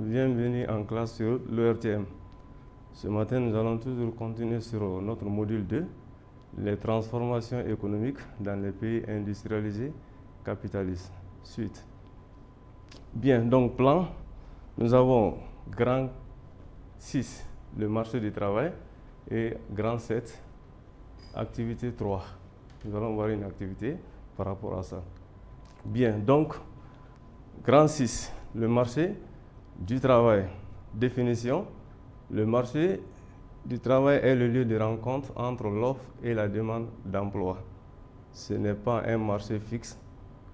bienvenue en classe sur l'ERTM. Ce matin, nous allons toujours continuer sur notre module 2, les transformations économiques dans les pays industrialisés capitalistes. Suite. Bien, donc plan, nous avons grand 6, le marché du travail, et grand 7, activité 3. Nous allons voir une activité par rapport à ça. Bien, donc, grand 6, le marché du travail. Définition, le marché du travail est le lieu de rencontre entre l'offre et la demande d'emploi. Ce n'est pas un marché fixe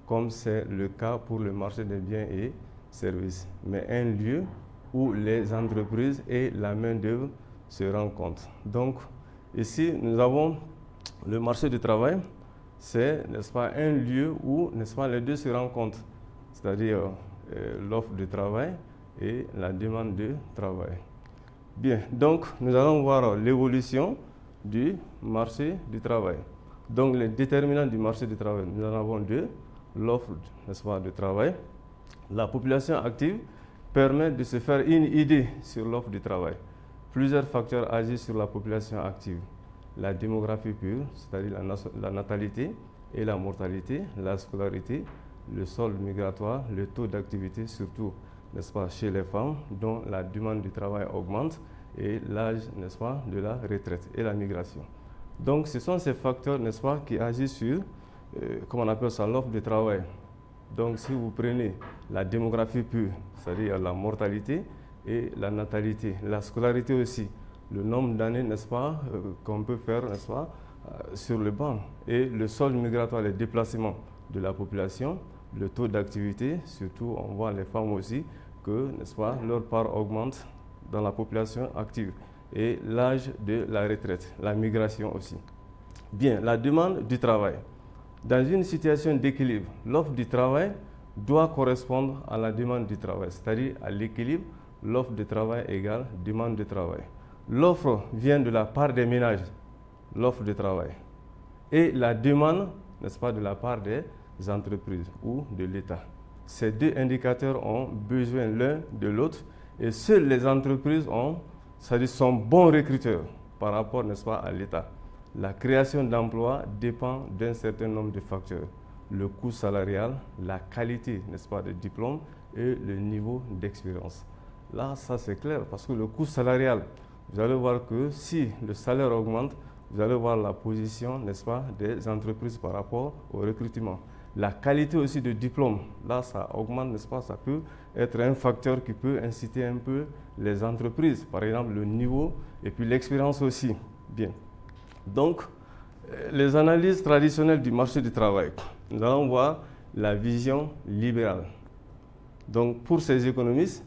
comme c'est le cas pour le marché des biens et services, mais un lieu où les entreprises et la main-d'œuvre se rencontrent. Donc, ici, nous avons le marché du travail, c'est, n'est-ce pas, un lieu où, n'est-ce pas, les deux se rencontrent, c'est-à-dire l'offre de travail et la demande de travail. Bien, donc nous allons voir l'évolution du marché du travail. Donc les déterminants du marché du travail, nous en avons deux, l'offre, n'est-ce pas, de travail. La population active permet de se faire une idée sur l'offre du travail. Plusieurs facteurs agissent sur la population active. La démographie pure, c'est-à-dire la natalité et la mortalité, la scolarité, le solde migratoire, le taux d'activité, surtout, n'est-ce pas, chez les femmes, dont la demande du travail augmente, et l'âge, n'est-ce pas, de la retraite et la migration. Donc, ce sont ces facteurs, n'est-ce pas, qui agissent sur, comment on appelle ça, l'offre de travail. Donc, si vous prenez la démographie pure, c'est-à-dire la mortalité et la natalité, la scolarité aussi, le nombre d'années, n'est-ce pas, qu'on peut faire, n'est-ce pas, sur le banc, et le solde migratoire, les déplacements de la population, le taux d'activité, surtout on voit les femmes aussi, que, n'est-ce pas, leur part augmente dans la population active, et l'âge de la retraite, la migration aussi. Bien, la demande du travail. Dans une situation d'équilibre, l'offre du travail doit correspondre à la demande du travail, c'est-à-dire à l'équilibre, l'offre de travail égale demande de travail. L'offre vient de la part des ménages, l'offre de travail, et la demande, n'est-ce pas, de la part des entreprises ou de l'État. Ces deux indicateurs ont besoin l'un de l'autre et seules les entreprises sont bons recruteurs par rapport, n'est-ce pas, à l'État. La création d'emplois dépend d'un certain nombre de facteurs. Le coût salarial, la qualité, n'est-ce pas, des diplômes et le niveau d'expérience. Là, ça c'est clair parce que le coût salarial, vous allez voir que si le salaire augmente, vous allez voir la position, n'est-ce pas, des entreprises par rapport au recrutement. La qualité aussi de diplôme, là ça augmente, n'est-ce pas, ça peut être un facteur qui peut inciter un peu les entreprises, par exemple le niveau et puis l'expérience aussi. Bien. Donc, les analyses traditionnelles du marché du travail, nous allons voir la vision libérale. Donc, pour ces économistes,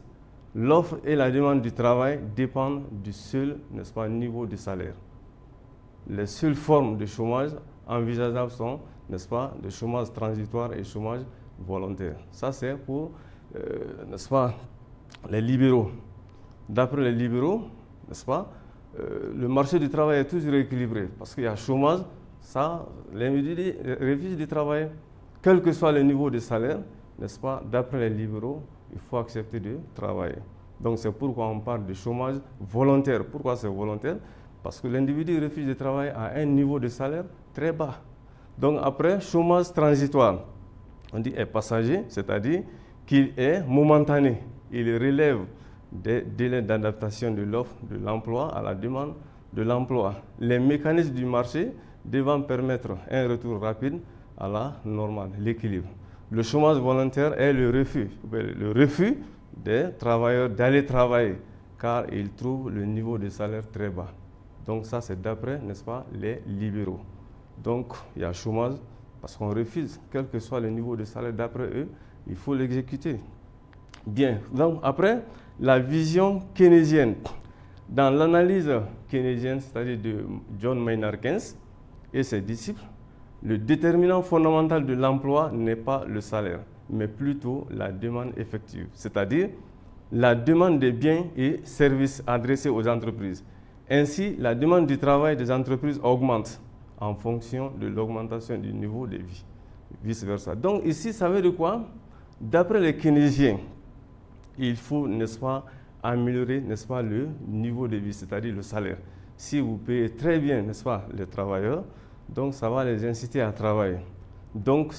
l'offre et la demande du travail dépendent du seul, n'est-ce pas, niveau de salaire. Les seules formes de chômage envisageables sont, n'est-ce pas, le chômage transitoire et le chômage volontaire. Ça, c'est pour, n'est-ce pas, les libéraux. D'après les libéraux, n'est-ce pas, le marché du travail est toujours équilibré parce qu'il y a chômage, ça, l'individu refuse du travail, quel que soit le niveau de salaire, n'est-ce pas, d'après les libéraux, il faut accepter de travailler. Donc, c'est pourquoi on parle de chômage volontaire. Pourquoi c'est volontaire? Parce que l'individu refuse de travailler à un niveau de salaire très bas. Donc après, chômage transitoire, on dit est passager, c'est-à-dire qu'il est momentané. Il relève des délais d'adaptation de l'offre de l'emploi à la demande de l'emploi. Les mécanismes du marché devant permettre un retour rapide à la normale, l'équilibre. Le chômage volontaire est le refus des travailleurs d'aller travailler car ils trouvent le niveau de salaire très bas. Donc ça, c'est d'après, n'est-ce pas, les libéraux. Donc, il y a chômage parce qu'on refuse, quel que soit le niveau de salaire d'après eux, il faut l'exécuter. Bien, donc après, la vision keynésienne. Dans l'analyse keynésienne, c'est-à-dire de John Maynard Keynes et ses disciples, le déterminant fondamental de l'emploi n'est pas le salaire, mais plutôt la demande effective, c'est-à-dire la demande des biens et services adressés aux entreprises. Ainsi, la demande du travail des entreprises augmente en fonction de l'augmentation du niveau de vie, vice-versa. Donc ici, ça veut dire quoi? D'après les keynésiens, il faut, n'est-ce pas, améliorer, n'est-ce pas, le niveau de vie, c'est-à-dire le salaire. Si vous payez très bien, n'est-ce pas, les travailleurs, donc ça va les inciter à travailler. Donc,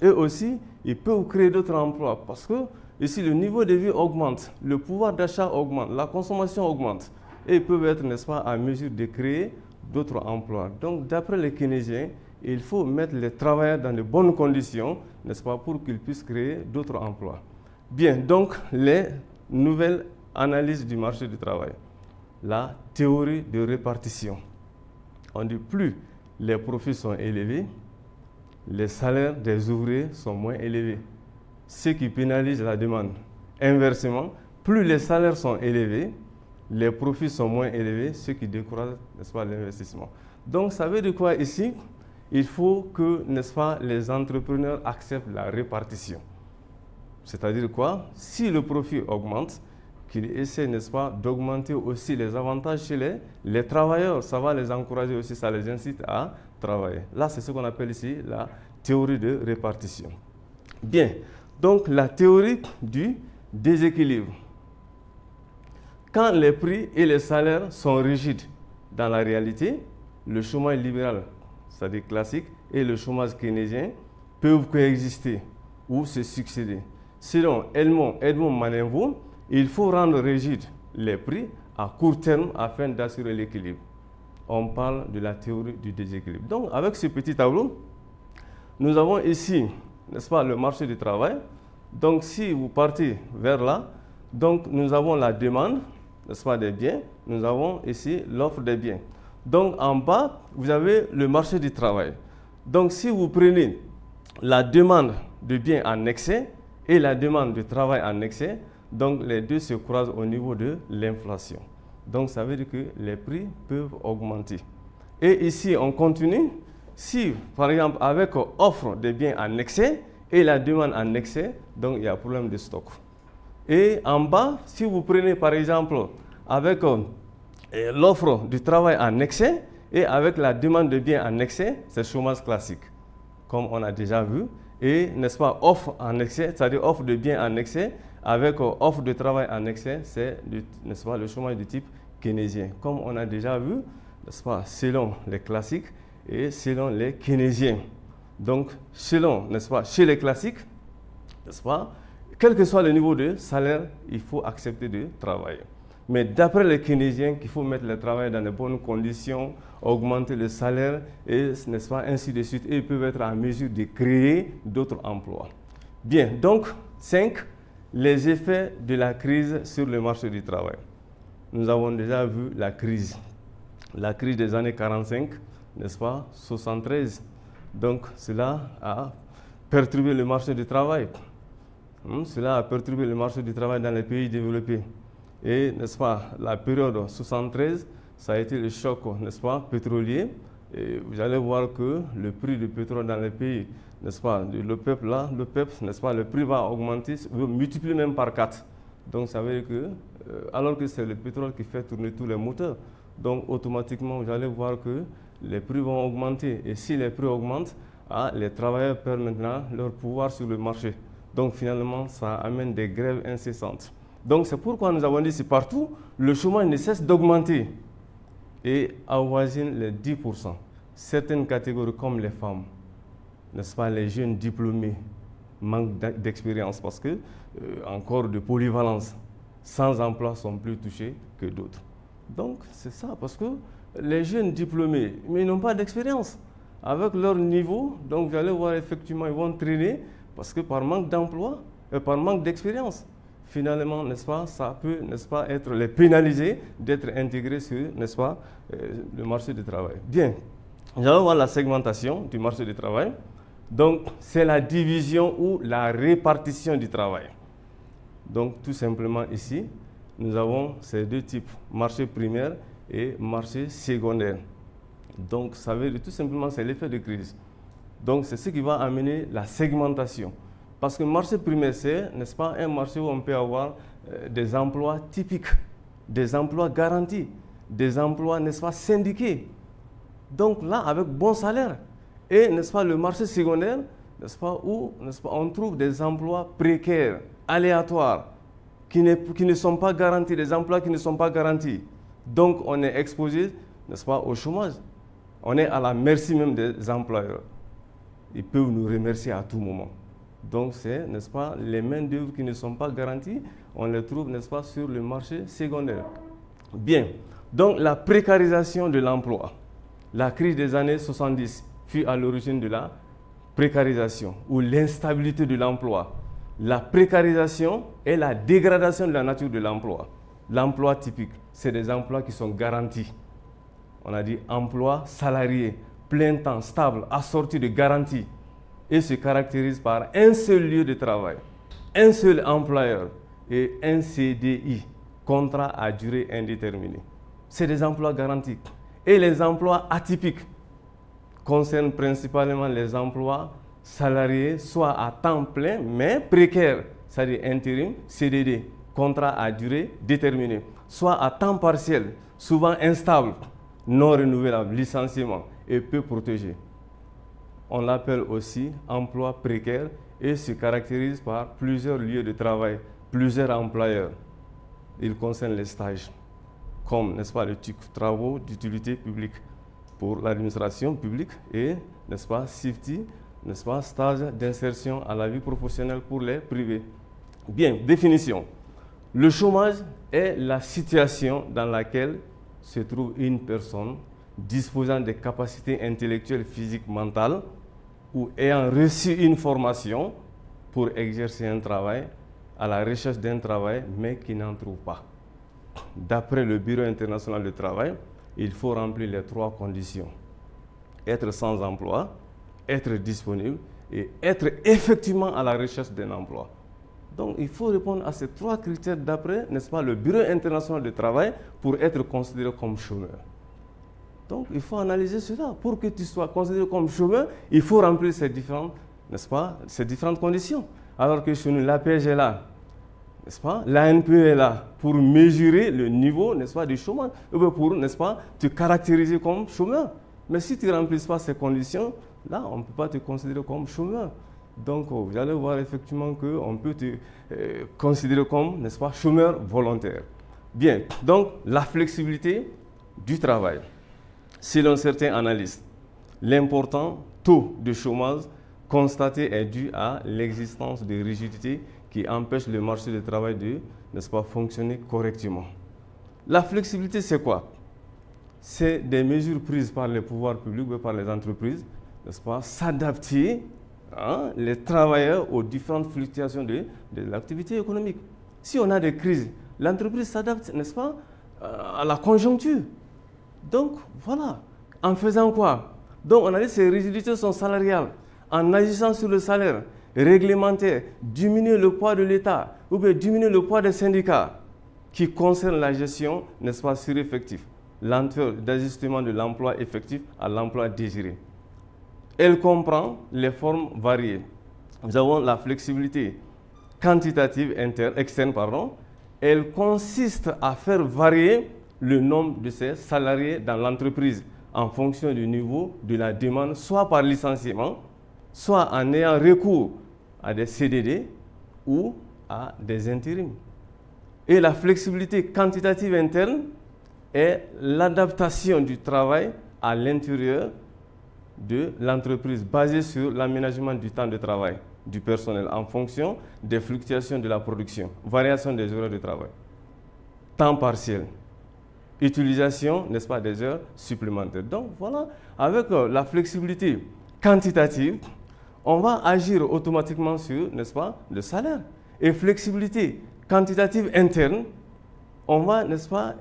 eux aussi, ils peuvent créer d'autres emplois parce que ici, le niveau de vie augmente, le pouvoir d'achat augmente, la consommation augmente. Et ils peuvent être, n'est-ce pas, à mesure de créer d'autres emplois. Donc, d'après les keynésiens, il faut mettre les travailleurs dans de bonnes conditions, n'est-ce pas, pour qu'ils puissent créer d'autres emplois. Bien, donc, les nouvelles analyses du marché du travail. La théorie de répartition. On dit plus les profits sont élevés, les salaires des ouvriers sont moins élevés, ce qui pénalise la demande. Inversement, plus les salaires sont élevés, les profits sont moins élevés, ce qui décourage, n'est-ce pas, l'investissement. Donc, ça veut dire quoi ici? Il faut que, n'est-ce pas, les entrepreneurs acceptent la répartition. C'est-à-dire quoi? Si le profit augmente, qu'ils essaient, n'est-ce pas, d'augmenter aussi les avantages chez les travailleurs. Ça va les encourager aussi, ça les incite à travailler. Là, c'est ce qu'on appelle ici la théorie de répartition. Bien, donc la théorie du déséquilibre. Quand les prix et les salaires sont rigides dans la réalité, le chômage libéral, c'est-à-dire classique, et le chômage keynésien peuvent coexister ou se succéder. Selon Edmond Manenvo, il faut rendre rigides les prix à court terme afin d'assurer l'équilibre. On parle de la théorie du déséquilibre. Donc, avec ce petit tableau, nous avons ici, n'est-ce pas, le marché du travail. Donc, si vous partez vers là, donc nous avons la demande, n'est-ce pas, des biens. Nous avons ici l'offre des biens. Donc, en bas, vous avez le marché du travail. Donc, si vous prenez la demande de biens en excès et la demande de travail en excès, donc les deux se croisent au niveau de l'inflation. Donc, ça veut dire que les prix peuvent augmenter. Et ici, on continue. Si, par exemple, avec offre de biens en excès et la demande en excès, donc il y a problème de stock. Et en bas, si vous prenez, par exemple, avec l'offre du travail en excès et avec la demande de biens en excès, c'est le chômage classique, comme on a déjà vu. Et, n'est-ce pas, offre en excès, c'est-à-dire offre de biens en excès, avec offre de travail en excès, c'est, n'est-ce pas, le chômage du type keynésien, comme on a déjà vu, n'est-ce pas, selon les classiques et selon les keynésiens. Donc, selon, n'est-ce pas, chez les classiques, n'est-ce pas, quel que soit le niveau de salaire, il faut accepter de travailler. Mais d'après les keynésiens, qu'il faut mettre le travail dans de bonnes conditions, augmenter le salaire, et, n'est-ce pas, ainsi de suite, et ils peuvent être en mesure de créer d'autres emplois. Bien, donc, 5. Les effets de la crise sur le marché du travail. Nous avons déjà vu la crise des années 45, n'est-ce pas, 73. Donc, cela a perturbé le marché du travail. Cela a perturbé le marché du travail dans les pays développés. Et, n'est-ce pas, la période 73, ça a été le choc, n'est-ce pas, pétrolier. Et vous allez voir que le prix du pétrole dans les pays, n'est-ce pas, le peuple, n'est-ce pas, le prix va augmenter, va multiplier même par 4. Donc, ça veut dire que, alors que c'est le pétrole qui fait tourner tous les moteurs, donc automatiquement, vous allez voir que les prix vont augmenter. Et si les prix augmentent, les travailleurs perdent maintenant leur pouvoir sur le marché. Donc, finalement, ça amène des grèves incessantes. Donc, c'est pourquoi nous avons dit que partout, le chômage ne cesse d'augmenter et avoisine les 10%. Certaines catégories comme les femmes, n'est-ce pas, les jeunes diplômés manquent d'expérience parce que, encore de polyvalence, sans emploi sont plus touchés que d'autres. Donc, c'est ça, parce que les jeunes diplômés, mais ils n'ont pas d'expérience. Avec leur niveau, donc vous allez voir effectivement, ils vont traîner parce que par manque d'emploi, par manque d'expérience, finalement, n'est-ce pas, ça peut, n'est-ce pas, être les pénalisés d'être intégrés sur, n'est-ce pas, le marché du travail. Bien, nous allons voir la segmentation du marché du travail. Donc, c'est la division ou la répartition du travail. Donc, tout simplement ici, nous avons ces deux types, marché primaire et marché secondaire. Donc, ça veut dire tout simplement, c'est l'effet de crise. Donc, c'est ce qui va amener la segmentation. Parce que le marché primaire, c'est, n'est-ce pas, un marché où on peut avoir des emplois typiques, des emplois garantis, des emplois, n'est-ce pas, syndiqués. Donc là, avec bon salaire. Et, n'est-ce pas, le marché secondaire, n'est-ce pas, où, n'est-ce pas, on trouve des emplois précaires, aléatoires. qui ne sont pas garantis, des emplois qui ne sont pas garantis. Donc, on est exposé, n'est-ce pas, au chômage. On est à la merci même des employeurs. Ils peuvent nous remercier à tout moment. Donc, c'est, n'est-ce pas, les main-d'œuvre qui ne sont pas garanties, on les trouve, n'est-ce pas, sur le marché secondaire. Bien. Donc, la précarisation de l'emploi. La crise des années 70 fut à l'origine de la précarisation ou l'instabilité de l'emploi. La précarisation est la dégradation de la nature de l'emploi. L'emploi typique, c'est des emplois qui sont garantis. On a dit emploi salarié, plein temps, stable, assorti de garanties, et se caractérise par un seul lieu de travail, un seul employeur et un CDI, contrat à durée indéterminée. C'est des emplois garantis. Et les emplois atypiques concernent principalement les emplois salariés, soit à temps plein, mais précaires, c'est-à-dire intérim, CDD, contrat à durée déterminée, soit à temps partiel, souvent instable, non renouvelable, licenciement et peu protégé. On l'appelle aussi emploi précaire et se caractérise par plusieurs lieux de travail, plusieurs employeurs. Il concerne les stages, comme, n'est-ce pas, les travaux d'utilité publique pour l'administration publique et, n'est-ce pas, SIFTI, n'est-ce pas, stage d'insertion à la vie professionnelle pour les privés. Bien, définition. Le chômage est la situation dans laquelle se trouve une personne disposant des capacités intellectuelles, physiques, mentales ou ayant reçu une formation pour exercer un travail, à la recherche d'un travail, mais qui n'en trouve pas. D'après le Bureau international du travail, il faut remplir les 3 conditions. Être sans emploi, être disponible et être effectivement à la recherche d'un emploi. Donc, il faut répondre à ces 3 critères d'après, n'est-ce pas, le Bureau international du travail pour être considéré comme chômeur. Donc, il faut analyser cela. Pour que tu sois considéré comme chômeur, il faut remplir ces différentes, n'est-ce pas, ces différentes conditions. Alors que chez nous, l'APG est là, n'est-ce pas, l'ANPE est là pour mesurer le niveau, n'est-ce pas, du chômage, pour, n'est-ce pas, te caractériser comme chômeur. Mais si tu ne remplis pas ces conditions, là, on ne peut pas te considérer comme chômeur. Donc, vous allez voir effectivement qu'on peut te considérer comme, n'est-ce pas, chômeur volontaire. Bien, donc, la flexibilité du travail. Selon certains analystes, l'important taux de chômage constaté est dû à l'existence de rigidités qui empêchent le marché du travail de, n'est-ce pas, fonctionner correctement. La flexibilité, c'est quoi? C'est des mesures prises par les pouvoirs publics ou par les entreprises, n'est-ce pas, s'adapter, les travailleurs aux différentes fluctuations de l'activité économique. Si on a des crises, l'entreprise s'adapte, n'est-ce pas, à la conjoncture. Donc, voilà. En faisant quoi? Donc, on a dit que ces rigidités sont salariales. En agissant sur le salaire, réglementer, diminuer le poids de l'État ou bien diminuer le poids des syndicats qui concernent la gestion, n'est-ce pas, sur effectif, lenteur d'ajustement de l'emploi effectif à l'emploi désiré. Elle comprend les formes variées. Nous avons la flexibilité quantitative externe. Elle consiste à faire varier le nombre de ses salariés dans l'entreprise en fonction du niveau de la demande, soit par licenciement, soit en ayant recours à des CDD ou à des intérims. Et la flexibilité quantitative interne est l'adaptation du travail à l'intérieur de l'entreprise basée sur l'aménagement du temps de travail du personnel en fonction des fluctuations de la production, variation des horaires de travail, temps partiel, utilisation, n'est-ce pas, des heures supplémentaires. Donc voilà, avec la flexibilité quantitative, on va agir automatiquement sur, n'est-ce pas, le salaire. Et flexibilité quantitative interne, on va, n'est-ce pas,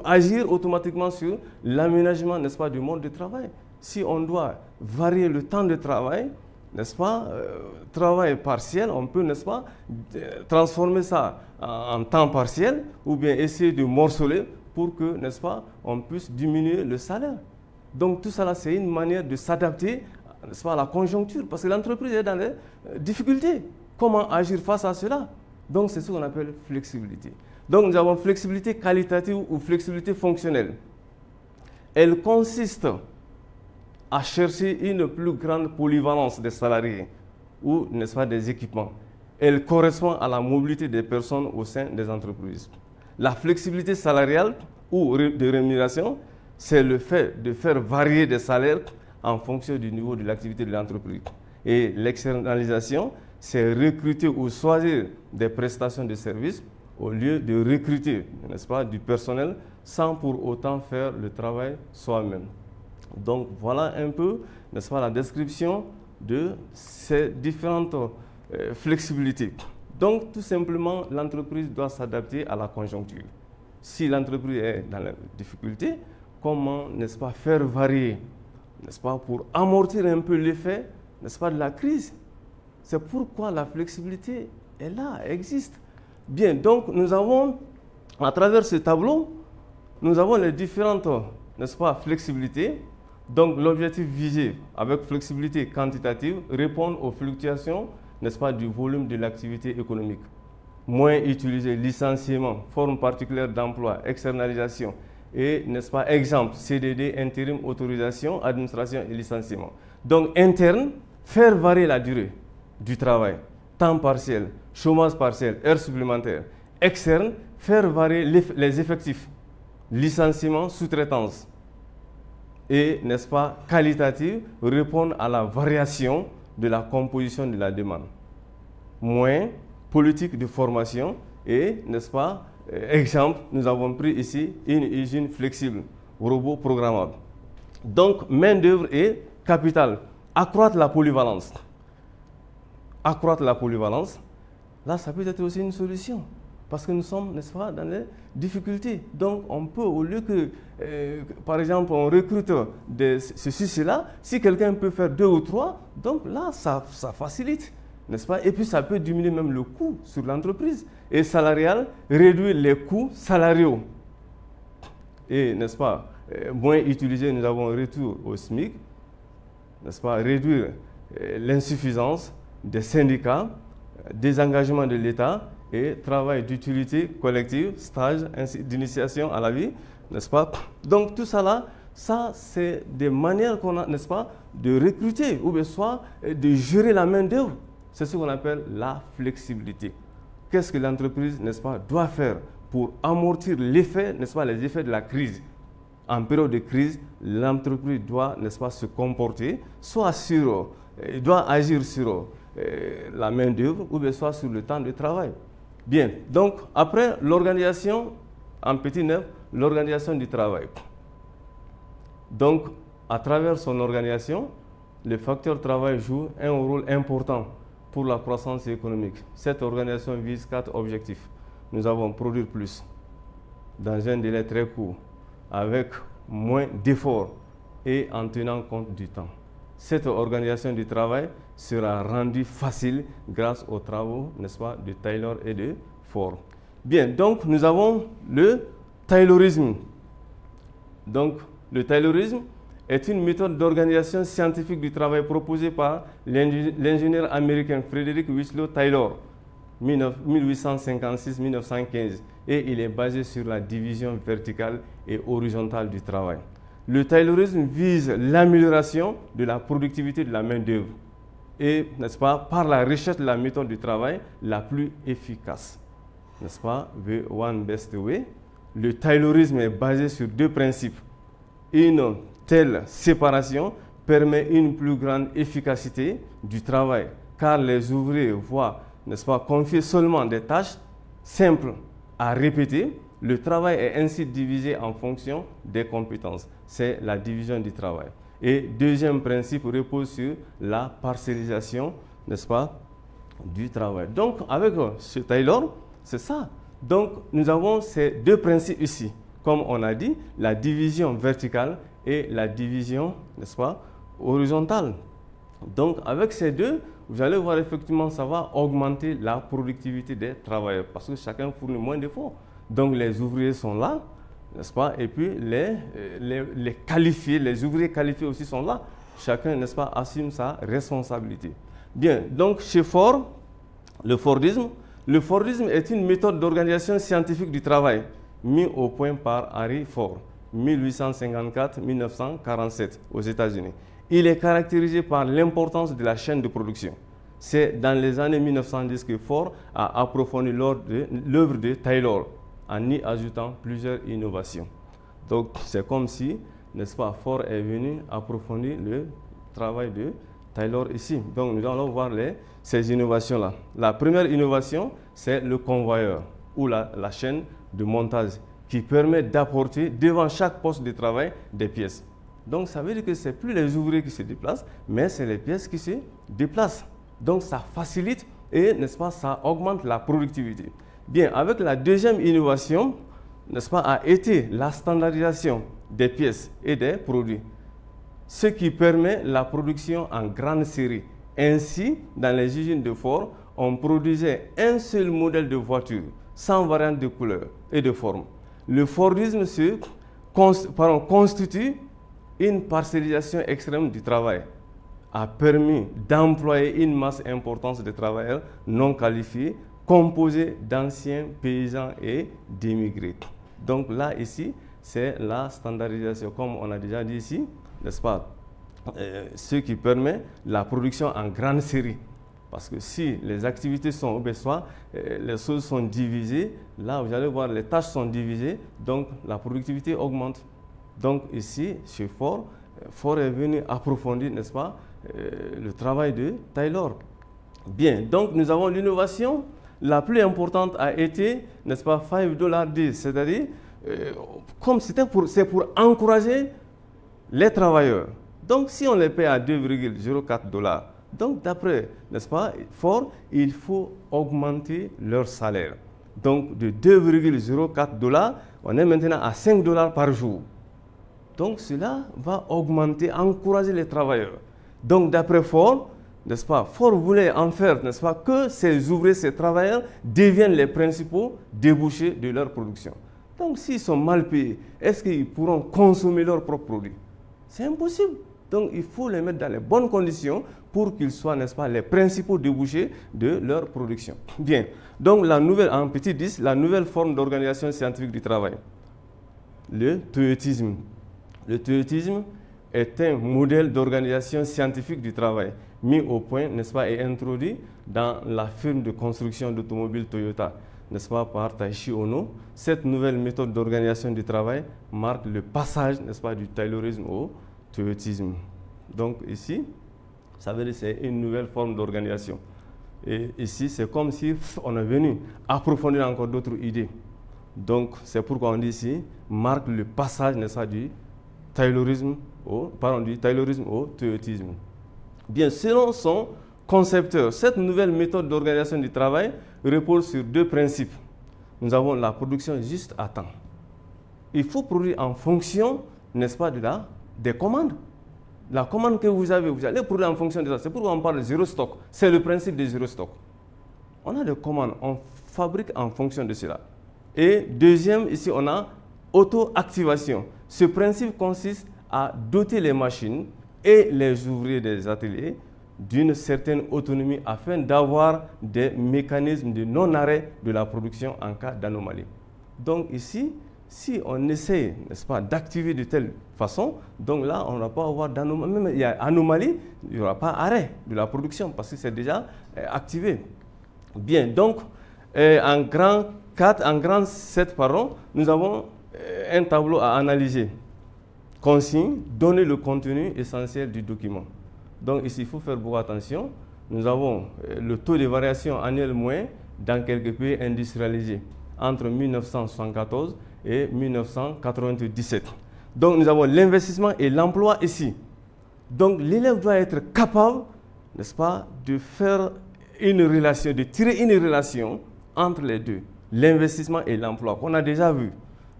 agir automatiquement sur l'aménagement, n'est-ce pas, du monde du travail. Si on doit varier le temps de travail, n'est-ce pas, travail partiel, on peut, n'est-ce pas, transformer ça en temps partiel ou bien essayer de morceler pour que, n'est-ce pas, on puisse diminuer le salaire. Donc tout ça, c'est une manière de s'adapter, n'est-ce pas, à la conjoncture, parce que l'entreprise est dans les difficultés. Comment agir face à cela? Donc c'est ce qu'on appelle flexibilité. Donc nous avons flexibilité qualitative ou flexibilité fonctionnelle. Elle consiste à chercher une plus grande polyvalence des salariés ou, n'est-ce pas, des équipements elle correspond à la mobilité des personnes au sein des entreprises. La flexibilité salariale ou de rémunération, c'est le fait de faire varier des salaires en fonction du niveau de l'activité de l'entreprise. Et l'externalisation, c'est recruter ou choisir des prestations de services au lieu de recruter, n'est-ce pas, du personnel sans pour autant faire le travail soi-même. Donc voilà un peu, n'est-ce pas, la description de ces différentes flexibilités. Donc tout simplement, l'entreprise doit s'adapter à la conjoncture. Si l'entreprise est dans la difficulté, comment, n'est-ce pas, faire varier, n'est-ce pas, pour amortir un peu l'effet, n'est-ce pas, de la crise. C'est pourquoi la flexibilité est là, existe. Bien, donc nous avons, à travers ce tableau, nous avons les différentes, n'est-ce pas, flexibilités. Donc l'objectif visé avec flexibilité quantitative, répondre aux fluctuations, n'est-ce pas, du volume de l'activité économique. Moins utiliser licenciement, forme particulière d'emploi, externalisation et, n'est-ce pas, exemple, CDD, intérim, autorisation, administration et licenciement. Donc interne, faire varier la durée du travail, temps partiel, chômage partiel, heures supplémentaires. Externe, faire varier les effectifs, licenciement, sous-traitance. Et, n'est-ce pas, qualitative, répondre à la variation de la composition de la demande. Moins, politique de formation et, n'est-ce pas, exemple, nous avons pris ici une usine flexible, robot programmable. Donc, main-d'œuvre et capital. Accroître la polyvalence. Accroître la polyvalence, là, ça peut être aussi une solution. Parce que nous sommes, n'est-ce pas, dans les difficultés. Donc, on peut, au lieu que, par exemple, on recrute ceci, cela, si quelqu'un peut faire 2 ou 3, donc là, ça facilite, n'est-ce pas? Et puis, ça peut diminuer même le coût sur l'entreprise. Et salarial, réduire les coûts salariaux. Et, n'est-ce pas, moins utiliser, nous avons retour au SMIC, n'est-ce pas, réduire l'insuffisance des syndicats, désengagement de l'État et travail d'utilité collective, stage d'initiation à la vie, n'est-ce pas? Donc tout ça là, ça c'est des manières qu'on a, n'est-ce pas, de recruter ou bien soit de gérer la main d'œuvre. C'est ce qu'on appelle la flexibilité. Qu'est-ce que l'entreprise, n'est-ce pas, doit faire pour amortir l'effet, n'est-ce pas, les effets de la crise? En période de crise, l'entreprise doit, n'est-ce pas, se comporter, soit sur, doit agir sur la main d'œuvre ou bien soit sur le temps de travail. Bien, donc après l'organisation, en petit neuf, l'organisation du travail. Donc, à travers son organisation, le facteur travail joue un rôle important pour la croissance économique. Cette organisation vise 4 objectifs. Nous avons produire plus dans un délai très court, avec moins d'efforts et en tenant compte du temps. Cette organisation du travail sera rendue facile grâce aux travaux, n'est-ce pas, de Taylor et de Ford. Bien, donc nous avons le Taylorisme. Donc, le Taylorisme est une méthode d'organisation scientifique du travail proposée par l'ingénieur américain Frederick Winslow Taylor, 1856-1915, et il est basé sur la division verticale et horizontale du travail. Le Taylorisme vise l'amélioration de la productivité de la main-d'œuvre et, n'est-ce pas, par la recherche de la méthode du travail la plus efficace. N'est-ce pas, the one best way. Le Taylorisme est basé sur 2 principes. Une telle séparation permet une plus grande efficacité du travail, car les ouvriers voient, n'est-ce pas, confier seulement des tâches simples à répéter. Le travail est ainsi divisé en fonction des compétences. C'est la division du travail. Et deuxième principe repose sur la parcellisation, n'est-ce pas, du travail. Donc, avec ce Taylor, c'est ça. Donc, nous avons ces 2 principes ici. Comme on a dit, la division verticale et la division, n'est-ce pas, horizontale. Donc, avec ces 2, vous allez voir effectivement, ça va augmenter la productivité des travailleurs parce que chacun fournit moins d'efforts. Donc, les ouvriers sont là, n'est-ce pas, et puis les qualifiés, les ouvriers qualifiés aussi sont là. Chacun, n'est-ce pas, assume sa responsabilité. Bien, donc chez Ford, le Fordisme est une méthode d'organisation scientifique du travail mise au point par Henry Ford, 1854-1947 aux États-Unis. Il est caractérisé par l'importance de la chaîne de production. C'est dans les années 1910 que Ford a approfondi l'œuvre de Taylor en y ajoutant plusieurs innovations. Donc, c'est comme si, n'est-ce pas, Ford est venu approfondir le travail de Taylor ici. Donc, nous allons voir ces innovations-là. La première innovation, c'est le convoyeur ou la chaîne de montage qui permet d'apporter devant chaque poste de travail des pièces. Donc, ça veut dire que ce n'est plus les ouvriers qui se déplacent, mais c'est les pièces qui se déplacent. Donc, ça facilite et, n'est-ce pas, ça augmente la productivité. Bien, avec la deuxième innovation, n'est-ce pas, a été la standardisation des pièces et des produits, ce qui permet la production en grande série. Ainsi, dans les usines de Ford, on produisait un seul modèle de voiture, sans variante de couleur et de forme. Le Fordisme constitue une parcellisation extrême du travail, a permis d'employer une masse importante de travailleurs non qualifiés, composés d'anciens paysans et d'émigrés. Donc là, ici, c'est la standardisation, comme on a déjà dit ici, n'est-ce pas, ce qui permet la production en grande série. Parce que si les activités sont soit les choses sont divisées, là vous allez voir les tâches sont divisées, donc la productivité augmente. Donc ici, chez Ford, Ford est venu approfondir, n'est-ce pas, le travail de Taylor. Bien, donc nous avons l'innovation. La plus importante a été, n'est-ce pas, $5 c'est-à-dire, comme c'est pour encourager les travailleurs. Donc si on les paie à $2,04, donc d'après, n'est-ce pas, Ford, il faut augmenter leur salaire. Donc de $2,04, on est maintenant à $5 par jour. Donc cela va augmenter, encourager les travailleurs. Donc d'après Ford, n'est-ce pas, Ford voulait en faire, n'est-ce pas, que ces ouvriers, ces travailleurs deviennent les principaux débouchés de leur production. Donc s'ils sont mal payés, est-ce qu'ils pourront consommer leurs propres produits? C'est impossible. Donc il faut les mettre dans les bonnes conditions pour qu'ils soient, n'est-ce pas, les principaux débouchés de leur production. Bien, donc la nouvelle, en petit 10, la nouvelle forme d'organisation scientifique du travail, le toyotisme. Le toyotisme est un modèle d'organisation scientifique du travail mis au point, n'est-ce pas, et introduit dans la firme de construction d'automobiles Toyota, n'est-ce pas, par Taishi Ono. Cette nouvelle méthode d'organisation du travail marque le passage, n'est-ce pas, du taylorisme au toyotisme. Donc ici, ça veut dire que c'est une nouvelle forme d'organisation. Et ici, c'est comme si on est venu approfondir encore d'autres idées. Donc c'est pourquoi on dit ici, marque le passage, n'est-ce pas, du taylorisme au toyotisme. Bien, selon son concepteur, cette nouvelle méthode d'organisation du travail repose sur deux principes. Nous avons la production juste à temps. Il faut produire en fonction, n'est-ce pas, des commandes. La commande que vous allez produire en fonction de ça. C'est pourquoi on parle de zéro stock. C'est le principe de zéro stock. On a des commandes, on fabrique en fonction de cela. Et deuxième, ici, on a auto-activation. Ce principe consiste à doter les machines et les ouvriers des ateliers d'une certaine autonomie afin d'avoir des mécanismes de non-arrêt de la production en cas d'anomalie. Donc ici, si on essaie, n'est-ce pas, d'activer de telle façon, donc là, on ne va pas avoir d'anomalie. Même il y a anomalie, il n'y aura pas arrêt de la production parce que c'est déjà activé. Bien, donc, en grand 4, en grand 7, pardon, nous avons un tableau à analyser. Consigne, donner le contenu essentiel du document. Donc ici, il faut faire beaucoup attention. Nous avons le taux de variation annuel moyen dans quelques pays industrialisés entre 1974 et 1997. Donc nous avons l'investissement et l'emploi ici. Donc l'élève doit être capable, n'est-ce pas, de faire une relation, de tirer une relation entre les deux, l'investissement et l'emploi, qu'on a déjà vu.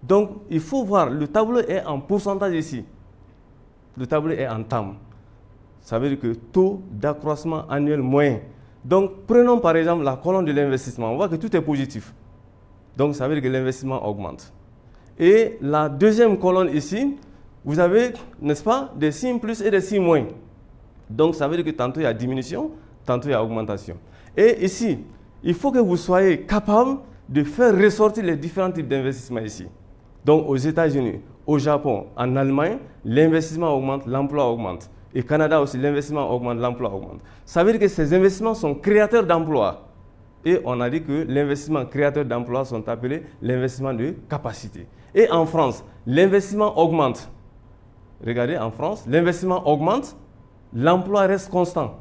Donc, il faut voir, le tableau est en pourcentage ici. Le tableau est en termes. Ça veut dire que taux d'accroissement annuel moyen. Donc, prenons par exemple la colonne de l'investissement. On voit que tout est positif. Donc, ça veut dire que l'investissement augmente. Et la deuxième colonne ici, vous avez, n'est-ce pas, des signes plus et des signes moins. Donc, ça veut dire que tantôt il y a diminution, tantôt il y a augmentation. Et ici, il faut que vous soyez capable de faire ressortir les différents types d'investissements ici. Donc, aux États-Unis, au Japon, en Allemagne, l'investissement augmente, l'emploi augmente. Et Canada aussi, l'investissement augmente, l'emploi augmente. Ça veut dire que ces investissements sont créateurs d'emplois. Et on a dit que l'investissement créateur d'emplois sont appelés l'investissement de capacité. Et en France, l'investissement augmente. Regardez, en France, l'investissement augmente, l'emploi reste constant.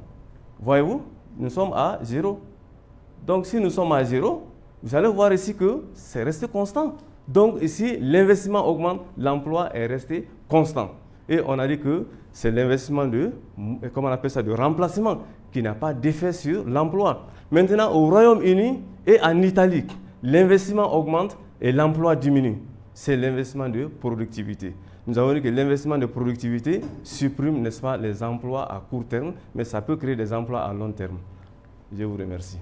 Voyez-vous, nous sommes à 0. Donc si nous sommes à 0, vous allez voir ici que c'est resté constant. Donc ici, l'investissement augmente, l'emploi est resté constant. Et on a dit que c'est l'investissement de, comment on appelle ça, de remplacement qui n'a pas d'effet sur l'emploi. Maintenant, au Royaume-Uni et en Italie, l'investissement augmente et l'emploi diminue. C'est l'investissement de productivité. Nous avons dit que l'investissement de productivité supprime, n'est-ce pas, les emplois à court terme, mais ça peut créer des emplois à long terme. Je vous remercie.